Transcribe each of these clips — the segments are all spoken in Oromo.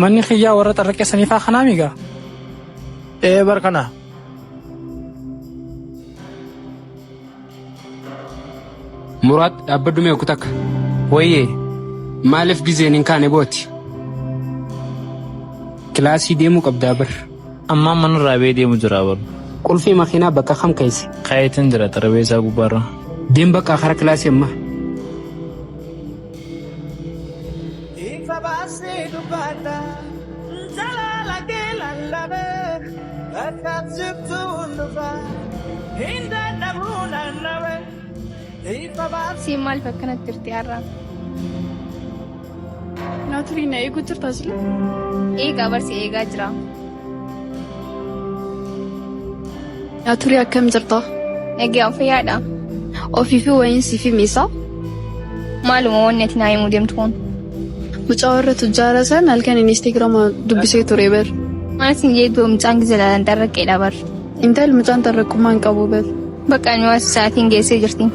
Manni xiyyaa warra xarraqqeessanii faa kanaa migaa? Barkana. Muraad dhaabbadhu mee kutakka. Wayyee. Maaliif gizeen hin kaane booti? Kilaasii deemuu qabdaa bar. Ammaan manarraa bee deemu jira baru. Qulfii makiinaa bakka kam keessa? Kaayetiin jira xarabeessaa gubbaarra. Deem bakka kara kilaasii amma. Siin maaliif akkanatti jirti har'aa? Naaturiin na eeguu jirta asii? Eegaa barsi eegaa jira. Naaturii akkam jirta? Egaa fayyaadha. Ofii fi wayiinsi fi miisa? Maaluma wanni ati naa himuu deemtu kun? Mucaa warra tujjaara san halkan Instagrama dubbisee ture bar. Maalis hin jeetu mucaan gisa laalan tarraqqeedha bar. Intal mucaan tarraqqummaa hin qabu bar. Bakka inni waas sa'aatiin geessee jirti.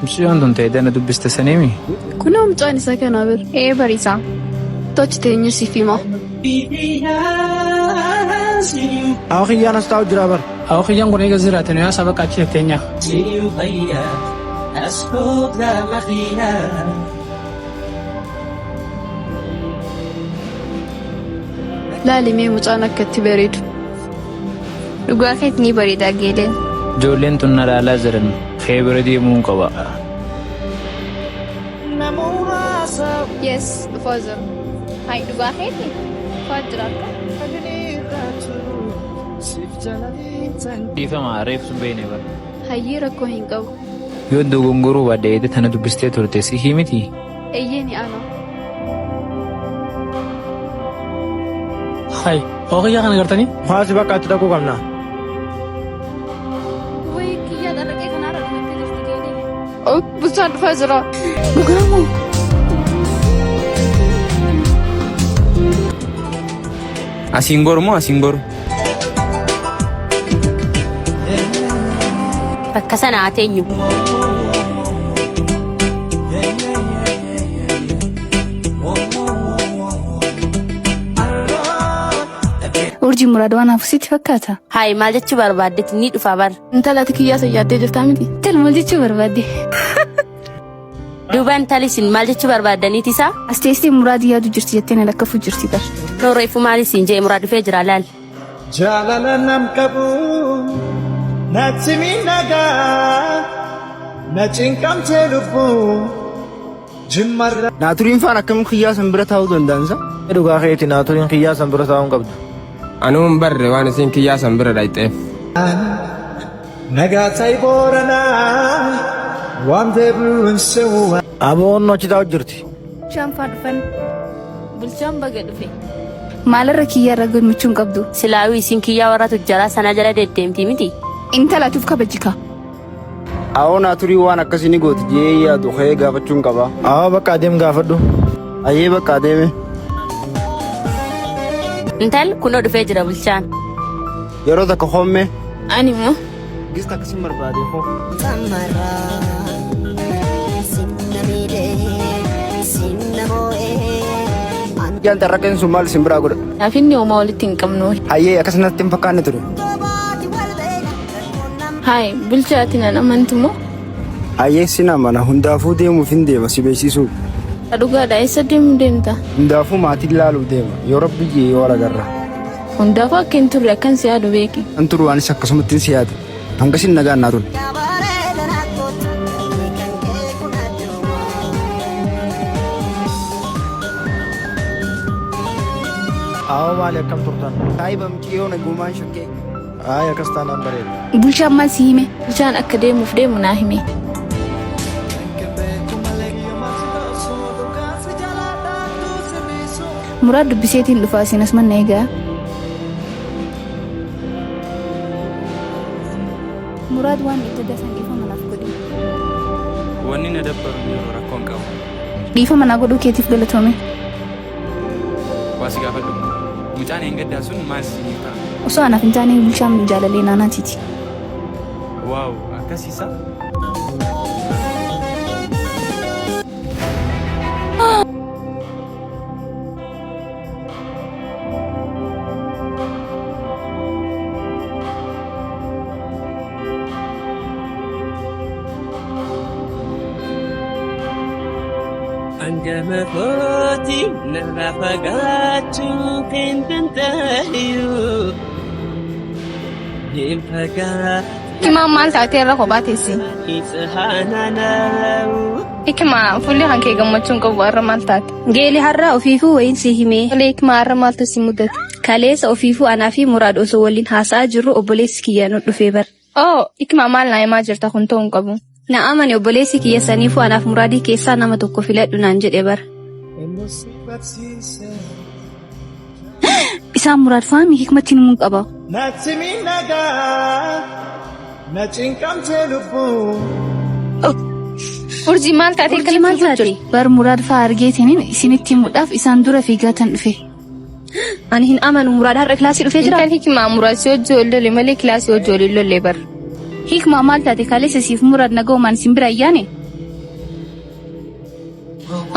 Mucaan tun ta'ee dana dubbiste saniimi? Kunoo mucaan isaa kana bar. Bariisa. Tochi teenyu siif hima. Awa xiyyaan as taa'u jira bar. Awa xiyyaan kun eega jiraatan yaa saba qaachii teenya. Laalimee mucaan akkatti bareedu. Dhugaa keetti ni bareeda geeleen. Ijoolleen tun na laalaa jiran kee bira deemuu qaba. Yes, dhufaa jira. Hayi dhugaa keetti? Dhufaa jira akka? Dhiifama reefsu beene bar. Hayyii rakkoo hin qabu. Yoo dogongoruu baadhee tana dubbistee turte si himiti? Eeyyee ni ana. Hayi, awa xiyyaa kana gartanii? Faasi bakka itti dhaquu qabna. Wayii kiyyaa dhalaqee kanaarra dhufetti jirti geelee. Bulchaan dhufaa jira. Dhugaamoo? Asiin goru moo asiin goru? Bakka sana haa teenyu. Urjii muraad waan hafu sitti fakkaata? Hayi maal jechuu barbaaddetti ni dhufa bar. Intala ati kiyyaa sayyaaddee jirtaa miti? Tal maal jechuu barbaadde? Duuba intalisin maal jechuu barbaaddaniiti isaa? As teessee muraad yaadu jirti jettee na lakkafuu jirti bar. Reefu maalisiin jee muraad dhufee jira laal. Jaalala nam qabu natti miidhagaa na cinqamtee lubbuu jimmarra. Naaturiin faan akkamiin xiyyaa san bira taa'uu danda'ansa? Dhugaa keeti naaturiin xiyyaa san bira taa'uu hin qabdu. Anuun barre waan isin kiyyaa san bira dhayxeef. Nagaa ta'e booranaa waan deebi'uun se'uu. Aboon achi taa'u jirti. Bulchaan faa dhufan. Bulchaan baga dhufe. Maalirra kiyyaa irra gammachuun qabdu? Silaawii isin kiyyaa warra tujjaraa sana jala deddeemti miti? Intala atuuf kabajika. Awoo naaturii waan akkasii ni gooti jee yaadu ka'ee gaafachuun qaba. Awoo bakka adeem gaafadhu. Ayyee bakka adeeme. Intal kunoo dhufee jira bulchaan. Yeroo takka homme. Ani moo? Gista akkasiin barbaade hoo. Yaan tarraqqeen sun maal isin biraa godha? Naafinni homaa walitti hin qabnu. Hayyee akkasumatti hin fakkaanne ture. Hayi bulchaati nan amantu moo? Hayyee sin amana hundaafuu deemuuf hin deema si beeksisuu. Dhugaadha eessa deemuu deemta? Hundaafuu maatii ilaaluuf deema yoo rabbi jee yoo agarra. Hundaafuu akka hin turre akkan si yaadu beeki. An turu anis akkasumatti si yaada. Hangasin nagaan naa tolu. Awoo maali akkam turtan? Taayiba miqiyoo nagumaan shakkee. Ayi akkas taanaan bareeda. Bulchaan maal si hime? Bulchaan akka deemuuf deemu naa hime. Muraad dubbiseetiin dhufaa asinas manna eegaa. Muraad waan itti dasan dhiifama naaf godhe. Wanni na dabbaru rakkoon qabu. Dhiifama naa godhuu keetiif galatoome. Waa si gaafadhu. Mucaan hin gaddaa sun maal siif ta'a? Osoo anaaf hin taane bulchaan jaalalee naanaatiiti. Waaw akkasiisa. Angama poti narafagatu kentantayu Nimpagat Hikima maal taatee irra kophaa teessi. Isahananawu Hikima fulli kan kee gammachuun qabu har'a maal taate? Geeli har'a ofiifuu wayiin si himee. Fuullee hikima har'a maaltu si mudate? Kaleessa ofiifuu anaa fi Muraad osoo waliin haasa'aa jirru obboleessi kiyya nu dhufee bar. Oh, hikima maal naa himaa jirta kun ta'uu hin qabu. Na amane obboleessi kiyya saniifuu anaaf Muraadii keessaa nama tokko filadhu naan jedhe bar. Isaan Muraad faami hikmatti himuu qaba. Natsimi nagaa na cinqamtee lubbuu. Urjii maal taatee kan maal taate? Bar Muraad fa'aa argeetiniin isinitti himuudhaaf isaan dura fiigatan dhufe. Ani hin amanu Muraad har'a kilaasii dhufee jira. Hikima Muraad si hojii ollolle malee kilaasii hojii olillolle bar. Hikma maal taate kaleessa siif Muraad nagaumaan isin bira ayyaane?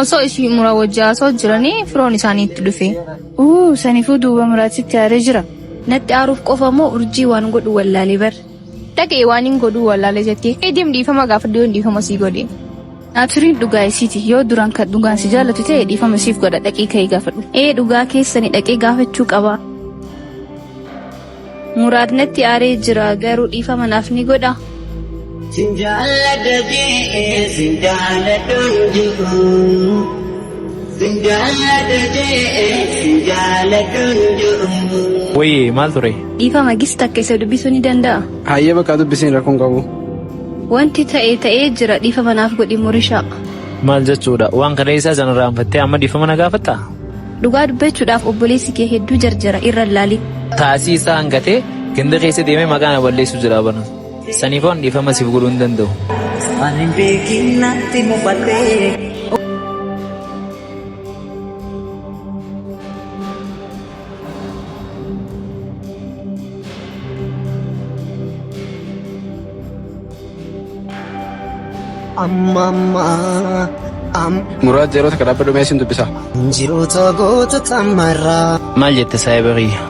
Osoo ishii Muraad wajjin haasa'aa jiranii firoon isaaniitti dhufe. Saniifuu duuba Muraad sitti aaree jira. Natti aaruuf qofa moo urjii waan godhu wallaalee bar? Dhaqee waan hin godhu wallaalee jettee eedeem dhiifama gaafadhu dhiifama sii godhe. Naaturiin dhugaa isiiti yoo duraan kan dhugaan si jaallatu ta'e dhiifama siif godha dhaqee ka'ee gaafadhu. Dhugaa keessanii dhaqee gaafachuu qaba. Muraad natti aaree jira garuu dhiifama naaf ni godha. Sinjaalladha jee sinjaalladhuun jiru Sinjaalladha jee sinjaalladhuun jiru Wayii maal ture? Dhiifama gis takka isa dubbisuu ni danda'a. Hayyee bakka dubbisiin rakkoon qabu. Wanti ta'ee jira dhiifama naaf godhi Murishaa. Maal jechuudha? Waan kana isaa sana raanfattee amma dhiifama na gaafattaa? Dhugaa dubbachuudhaaf obboleessi kee hedduu jarjara irra laali. Taasii isaa hangatee ganda keessa deemee maqaa na balleessu jira bana. Saniifoon dhiifama siif godhuu hin danda'u. Ani beekinatti mufadhee Muraad yeroo takka dhaabbadhu mee isin dubbisa. Jiroota gootota marraa Maal jette saayiba kiyya?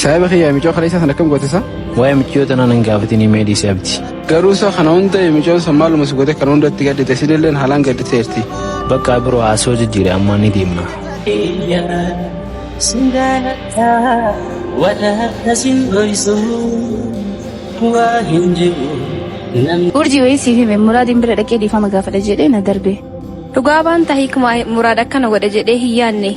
Saayiba kiyya miicoo kaleessa sana akkam gootisa? Waa'ee michoota naan hin gaafatin himee dhiisee abdi. Garuu isa kana hunda miicoon sun maaluma si goote kan hundatti gaddite sinilleen haalaan gadditeerti. Bakka biroo haasoo jijjiire ammaa ni deemna. Sindaalataa walaata singoysu waa hin jiru. Urjii wayii siif hime Muraadiin bira dhaqee dhiifama gaafadha jedhee na darbe. Dhugaa baanta hikmaa Muraad akkana godha jedhee hin yaadne.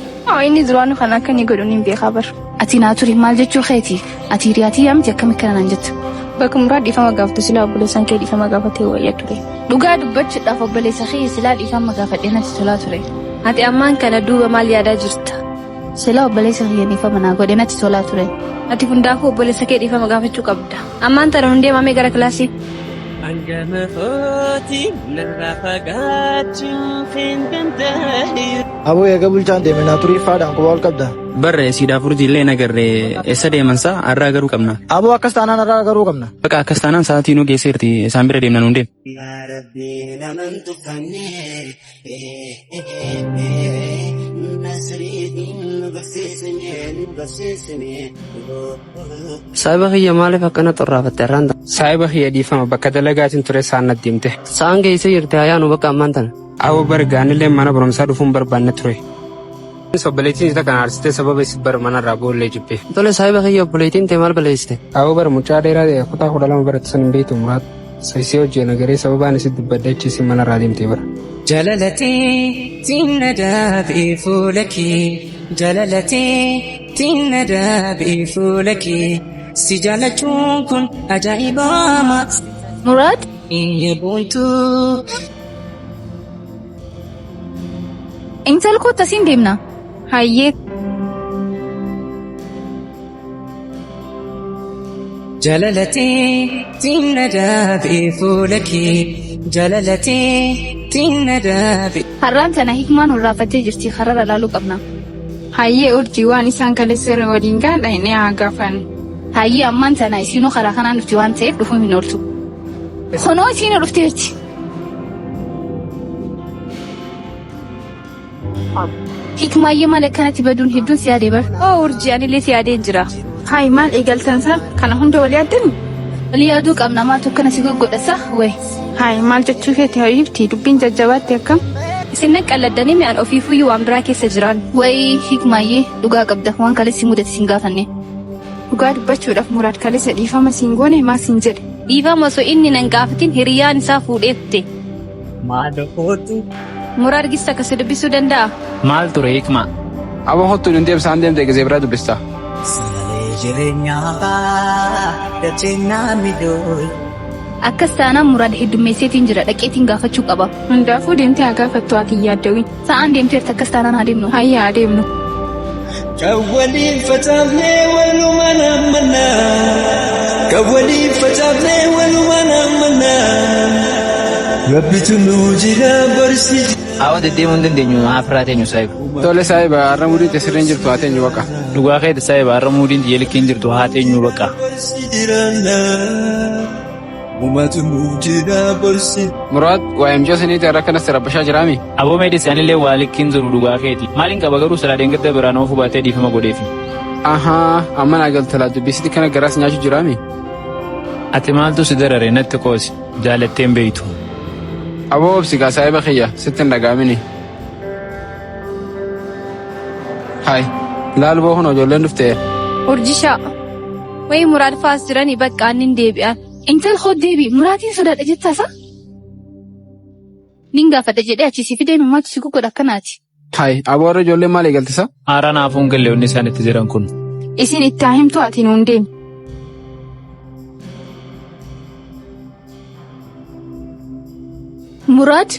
Inni duraan kan akka inni godhu hin beekaa bar. Ati naaturi maal jechuu keeti? Ati hiriyaatii yaamti akkami kana naan jettu? Bakka Muraad dhiifama gaafatu silaa obboleessaan kee dhiifama gaafatee wayyaa ture. Dhugaa dubbachuudhaaf obboleessa kee silaa dhiifama gaafadhee natti tolaa ture. Ati ammaan kana duuba maal yaadaa jirta? Silaa obboleessa kee dhiifama naa godhee natti tolaa ture. Ati hundaafuu obboleessa kee dhiifama gaafachuu qabda. Ammaan tana hundee maamee gara kilaasii. Angama footi narrafagaachuu hin danda'u. Aboo eega bulchaan deeme naaturii faadhaan quba ol qabda. Barree siidaaf urjiillee nagarree eessa deemansaa har'aa garuu qabna. Aboo akkas taanaan har'aa garuu qabna. Bakka akkas taanaan sa'aatii nu geesseerti isaan bira deemna nuun deemu. Yaa Rabbi naman tuffannee nasriitiin nu barsiisnee. Saayiba kiyya maaliif akkana xurraafatte irraan ta'a? Saayiba kiyya dhiifama bakka dalagaatiin ture isaan natti himte. Saan keessa jirte hayyaanu bakka ammaan tana. Awwa bari gaanillee mana barumsaa dhufuun barbaanne ture. Obboleettiin isa kana aarsitee sababa isi bara manarraa boollee jibbee. Tole saayiba kiyya obboleettiin ta'e maal balleessite? Awwa bara mucaa dheeraa ta'e kutaa 12 baratti san hin beektu Muraad. Saisee hojii nagaree sababaan isi dubbaddachiisi manarraa deemtee bara. Jalalatee tinna daabee fuula kee jalalatee tinna daabee fuula kee si jaalachuun kun ajaa'ibaama. Muraad? Iyya boontuu. Intal koo tasiin deemna. Hayyee. جلالتي تندى بفولك جلالتي تندى har'aan tana hikmaan urraafattee jirti karara laaluu qabna. Hayyee urjii waan isaan kaleessarra waliin gaadha inni haa gaafan. Hayyee ammaan tana isinuu karaa kanaan dhufti waan ta'eef dhufuu hin ooltu. Kunoo isiin dhufteerti. Hikmaayyee maal akkanatti baduun hedduun si yaadee bar. Oo urjii anillee si yaadeen jira. Hayi maal eegaltan san kana hunda walii addani? Walii yaaduu qabna maaltu akkana si goggodhasa wayi. Hayi maal jechuu keeti horiifti dubbiin jajjabaatti akkam? Isin qalladdanii mi'aan ofiifuyyuu waan biraa keessa jiran. Wayi hikmaayyee dhugaa qabda waan kaleessi mudate siin gaafanne. Dhugaa dubbachuudhaaf muraad kaleessa dhiifama siin goone maa siin jedhe? Dhiifama osoo inni nan gaafatin hiriyyaan isaa fuudhee kutte. Muraad gisa akkasii dubbisuu danda'a? Maal ture hikmaa? Aba hottu hin deebisaan deemte gizee biraa dubbista. Akkas taanaan muraad heddummeesseetiin jira dhaqeetiin gaafachuu qaba. Hundaafuu deemtee haa gaafattu ati yaaddawi. Sa'aan deemteerti akkas taanaan haa deemnu. Hayya haa deemnu. كولي فتابني والمنا منا كولي فتابني والمنا منا ربي تنوجنا برسي Awa deddeemuun dandeenyu haafirraa teenyu saayibu. Tole saayiba har'a muudii tesirreen jirtu haa teenyu baqa. Dhugaa keeti saayiba har'a muudiin xiyyeelikkiin jirtu haa teenyu baqa. Muraad waa imjoo saniiti har'a kanas rabbashaa jiraami. Aboo meedis anillee waa likkiin jiru dhugaa keeti. Maaliin qaba garuu salaadeen gadda biraan oofu baatee dhiifama godheefi. Ahaa amma naa galtala dubbisitti kana garaas nyaachuu jiraami. Ati maaltu si darare natti qoosi jaalatteen beeytu. Aboo obsigaa saayiba kiyya sitti hin dhagaamini. Hayi laal boo kun ijoolleen dhuftee. Urjishaa. Wayi muraad faas jiranii bakka aannin deebi'an. Intal hoo deebi muraatiin sodaadha jettaasa? Nin gaafadha jedhee achiisii fidee mamaatu si goggodha akkanaati. Hayi aboo warra ijoolleen maal eegaltisa? Haaraan haafuun galleewwan isaan itti jiran kun. Isin itti haa himtu ati nuun deemi. Muraad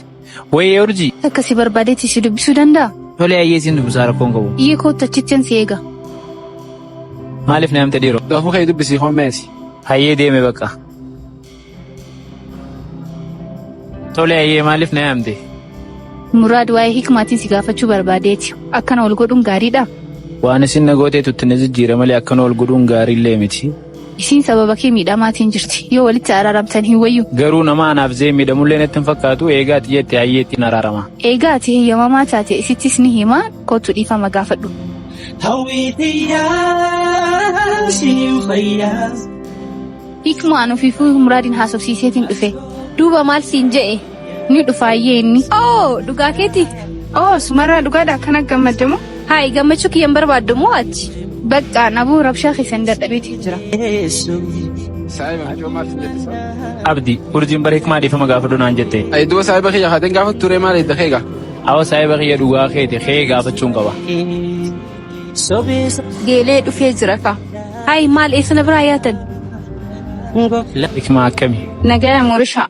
Wayii urjii. akkasii barbaadeetti si dubbisuu danda'a? Tolee hayyee siin dubbisaa rakkoon qabu. Iyyee kootu achittiin si eega. Maaliif na himte dhiiroo? Doofuu kee dubbisii hommeesi. Hayyee deeme baqa. Tolee hayyee maaliif na himte? Muraad waa'ee hikmaatiin si gaafachuu barbaadeeti. Akkana ol godhuun gaariidha. Waan isin na gooteetutti na jijjiira malee akkana ol godhuun gaariillee miti. Isiin sababa kee miidhamaatiin jirti. Yoo walitti araaramtan hin wayyu. Garuu nama anaaf zee miidhamullee natti hin fakkaatu eegaa xiyyeetti hayyeettiin araarama. Eegaa ati heeyyamamaa taate isittis ni himaa kootu dhiifama gaafadhu. Hikmaan ofiifuu muraadiin haasofsiiseetiin dhufe. Duuba maal siin je'e? Ni dhufaayyee inni. Oo dhugaa keeti? Oo sumarraa dhugaadha akkana gammaddamu? Hayi gammachuu kiyyan barbaaddu moo achi? Bakka nabuu rabshaa keessan dadhabeetii jira. Saayiba mijoo maal sin jettisa? Abdi urjiin bara hikmaa dhiifama gaafadhu naan jette. Ayi duba saayiba kiyya haateen gaafatu ture maal edda keega? Awa saayiba kiyya dhugaa keeti kee gaafachuun qaba. Geelee dhufee jira ka. Hayi maal eessa na biraa yaatan? Hikmaa akkami? Nagaya Moorishaa.